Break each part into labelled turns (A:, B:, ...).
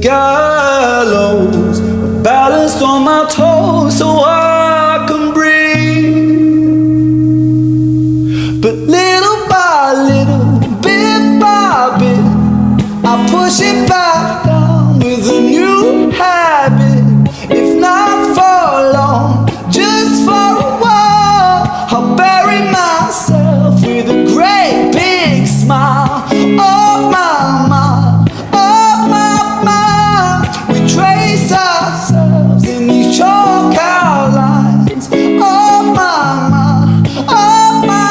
A: gallows, balanced on my toes so I can breathe. But little by little, bit by bit, I push it back down with a new habit. If not for long, just for a while, I'll bury myself with a great big smile. Oh my, oh my, we trace ourselves in these chalk outlines. Oh my, oh my,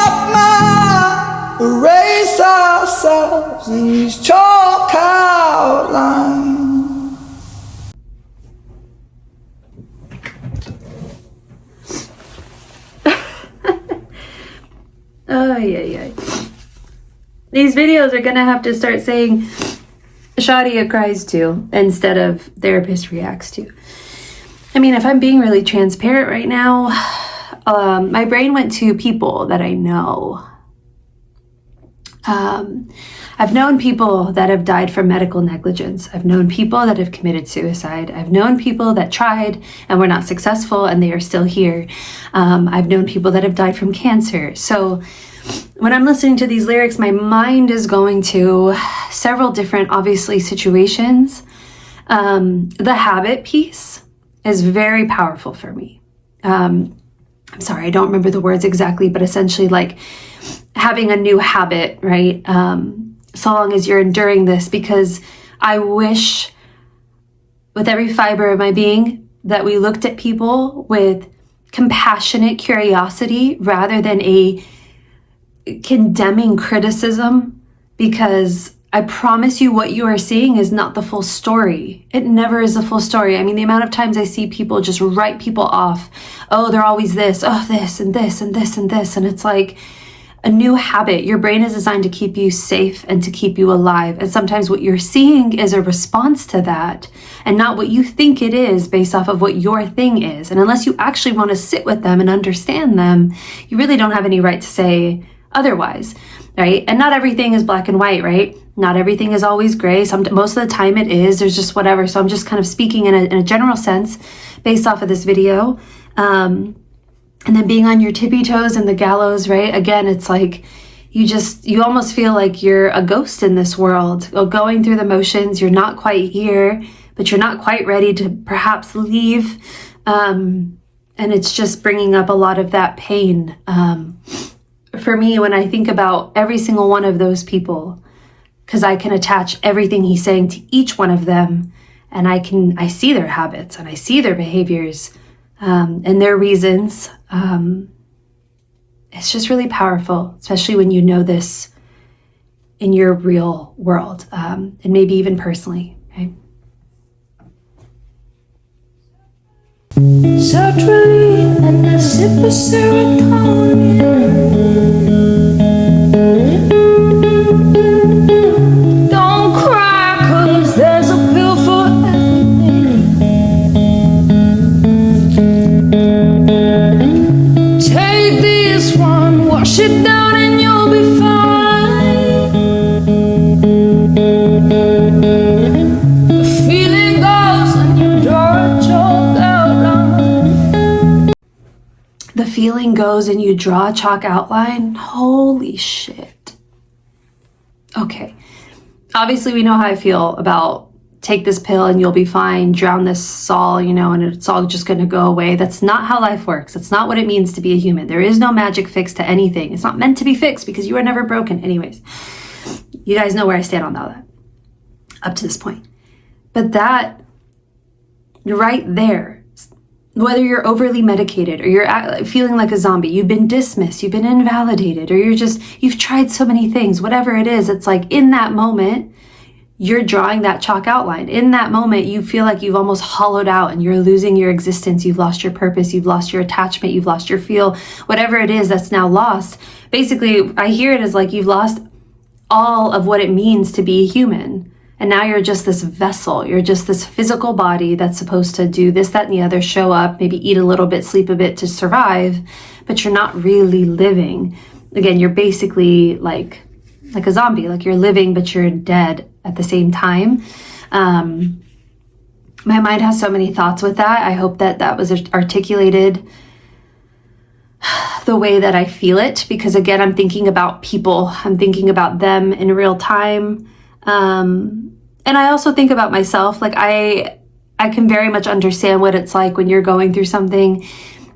A: erase ourselves in these chalk outlines.
B: Oh, yeah. These videos are gonna have to start saying Shadia cries to instead of therapist reacts to. I mean, if I'm being really transparent right now, my brain went to people that I know. I've known people that have died from medical negligence. I've known people that have committed suicide. I've known people that tried and were not successful and they are still here. I've known people that have died from cancer. So when I'm listening to these lyrics, my mind is going to several different, obviously, situations. The habit piece is very powerful for me. I'm sorry, I don't remember the words exactly, but essentially like having a new habit, right? So long as you're enduring this, because I wish with every fiber of my being that we looked at people with compassionate curiosity rather than a condemning criticism, because I promise you what you are seeing is not the full story. It never is the full story. I mean, the amount of times I see people just write people off. Oh, they're always this, oh, this and this and this and this. And it's like a new habit. Your brain is designed to keep you safe and to keep you alive. And sometimes what you're seeing is a response to that and not what you think it is based off of what your thing is. And unless you actually want to sit with them and understand them, you really don't have any right to say otherwise, right? And not everything is black and white, right? Not everything is always gray. Most of the time it is. There's just whatever. So I'm just kind of speaking in a general sense based off of this video. And then being on your tippy toes and the gallows, right? Again, it's like you almost feel like you're a ghost in this world, going through the motions. You're not quite here, but you're not quite ready to perhaps leave. And it's just bringing up a lot of that pain. For me, when I think about every single one of those people, because I can attach everything he's saying to each one of them, and I see their habits and I see their behaviors and their reasons. It's just really powerful, especially when you know this in your real world, and maybe even personally, right?
C: Sertraline and a sip of serotonin. Don't cry, 'cause there's a pill for everything. Take this one, wash it down and you'll be fine. The feeling goes and you draw a chalk outline.
B: The feeling goes and you draw a chalk outline. Holy shit. Okay. Obviously, we know how I feel about take this pill and you'll be fine, drown this Saul, and it's all just going to go away. That's not how life works. That's not what it means to be a human. There is no magic fix to anything. It's not meant to be fixed because you are never broken. Anyways, you guys know where I stand on all that up to this point. But that right there, whether you're overly medicated or you're feeling like a zombie, you've been dismissed, you've been invalidated, or you've tried so many things, whatever it is, it's like in that moment, you're drawing that chalk outline. In that moment, you feel like you've almost hollowed out and you're losing your existence. You've lost your purpose. You've lost your attachment. You've lost your feel. Whatever it is that's now lost. Basically, I hear it as like you've lost all of what it means to be a human. And now you're just this vessel. You're just this physical body that's supposed to do this, that, and the other, show up, maybe eat a little bit, sleep a bit to survive, but you're not really living. Again, you're basically like a zombie, like you're living, but you're dead at the same time. my mind has so many thoughts with that. I hope that that was articulated the way that I feel it, because again, I'm thinking about people. I'm thinking about them in real time. And I also think about myself. Like I can very much understand what it's like when you're going through something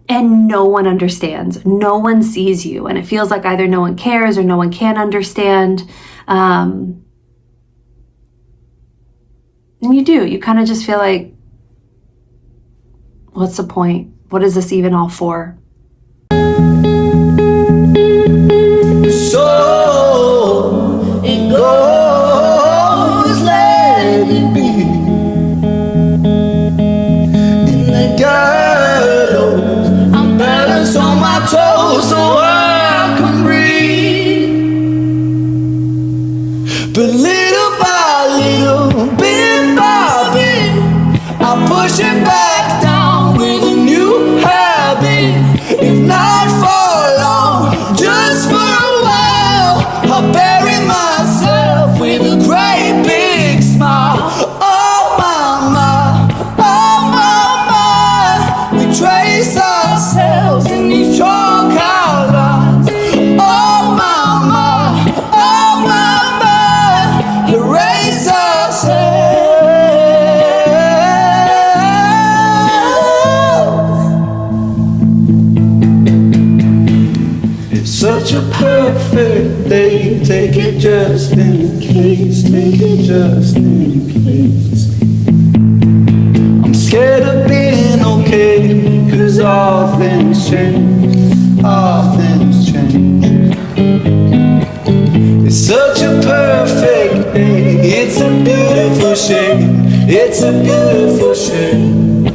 B: and no one understands. No one sees you. And it feels like either no one cares or no one can understand. And you do. You kind of just feel like, what's the point? What is this even all for?
A: So it goes, let it be. In the ghettos, I'm balanced on my toes so I can breathe. But little by little, bit by bit, I'm pushing back down with a new habit. If not for long, just for a while, I'll bury myself with a great big smile. Oh my, we trace ourselves in these chalk outlines. Oh my, erase ourselves. It's such a perfect day. Take it just in case. Take it just in case. I'm scared of being okay, 'cause all things change. All things change. It's such a perfect day. It's a beautiful shame. It's a beautiful shame.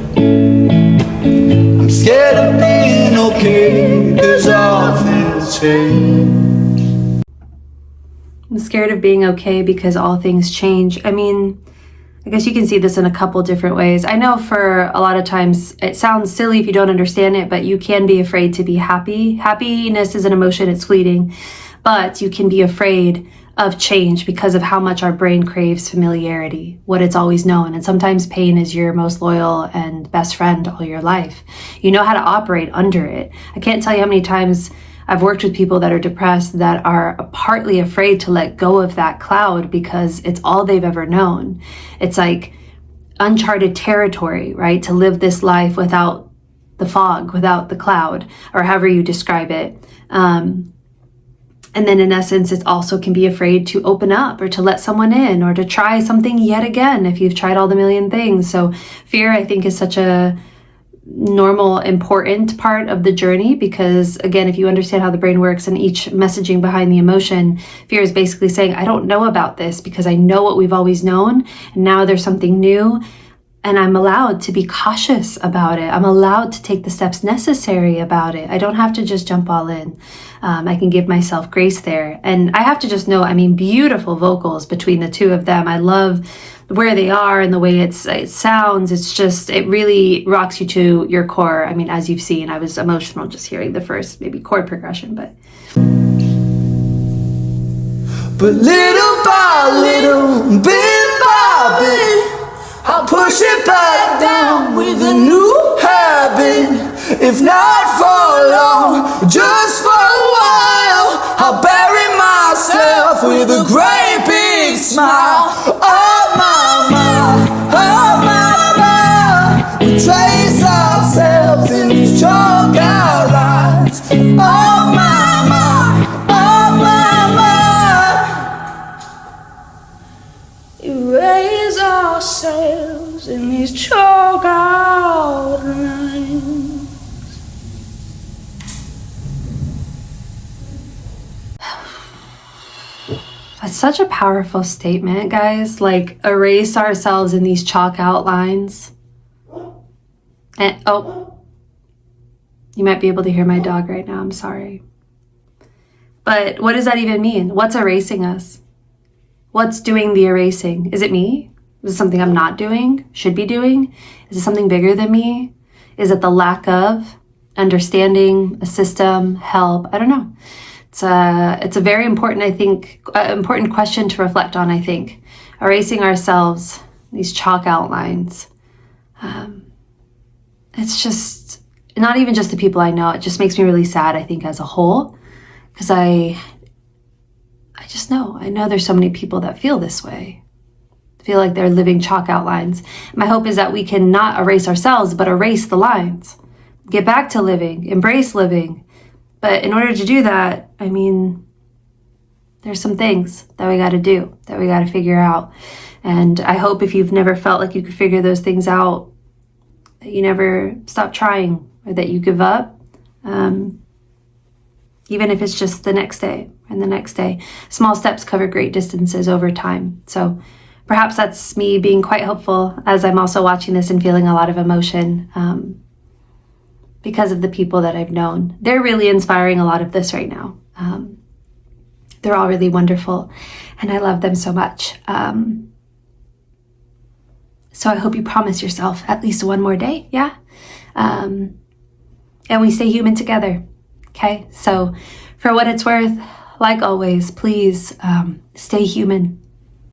A: I'm scared of being okay, 'cause all things change.
B: I'm scared of being okay because all things change. I mean, I guess you can see this in a couple different ways. I know for a lot of times it sounds silly if you don't understand it, but you can be afraid to be happy. Happiness is an emotion, it's fleeting, but you can be afraid of change because of how much our brain craves familiarity, what it's always known. And sometimes pain is your most loyal and best friend all your life. You know how to operate under it. I can't tell you how many times I've worked with people that are depressed that are partly afraid to let go of that cloud because it's all they've ever known. It's like uncharted territory, right? To live this life without the fog, without the cloud, or however you describe it. And then in essence, it also can be afraid to open up or to let someone in or to try something yet again if you've tried all the million things. So fear, I think, is such a normal, important part of the journey because, again, if you understand how the brain works and each messaging behind the emotion, fear is basically saying, I don't know about this because I know what we've always known, and now there's something new, and I'm allowed to be cautious about it. I'm allowed to take the steps necessary about it. I don't have to just jump all in. I can give myself grace there. And I have to just know, I mean, beautiful vocals between the two of them. I love where they are and the way it sounds. It's just, it really rocks you to your core. I mean, as you've seen, I was emotional just hearing the first maybe chord progression, but
A: little by little, bit by bit, I'll push it back down with a new habit. If not for long, just for a while, I'll bury myself with a great big smile. Oh my, we trace ourselves in these chalk outlines. Oh my,
C: Erase ourselves in these chalk outlines.
B: that's such a powerful statement, guys. Like, erase ourselves in these chalk outlines. And, oh, you might be able to hear my dog right now. I'm sorry. But what does that even mean? What's erasing us? What's doing the erasing? Is it me? Is it something I'm not doing, should be doing? Is it something bigger than me? Is it the lack of understanding, a system, help? I don't know. It's a very important, I think, important question to reflect on, I think. Erasing ourselves, these chalk outlines. It's just not even just the people I know. It just makes me really sad, I think, as a whole, because I know there's so many people that feel this way, feel like they're living chalk outlines. My hope is that we can not erase ourselves, but erase the lines, get back to living, embrace living. But in order to do that, I mean, there's some things that we got to do, that we got to figure out. And I hope if you've never felt like you could figure those things out, that you never stop trying, or that you give up, even if it's just the next day and the next day. Small steps cover great distances over time. So perhaps that's me being quite hopeful as I'm also watching this and feeling a lot of emotion because of the people that I've known. They're really inspiring a lot of this right now. They're all really wonderful, and I love them so much. So I hope you promise yourself at least one more day, yeah? And we stay human together, okay? So for what it's worth, like always, please stay human.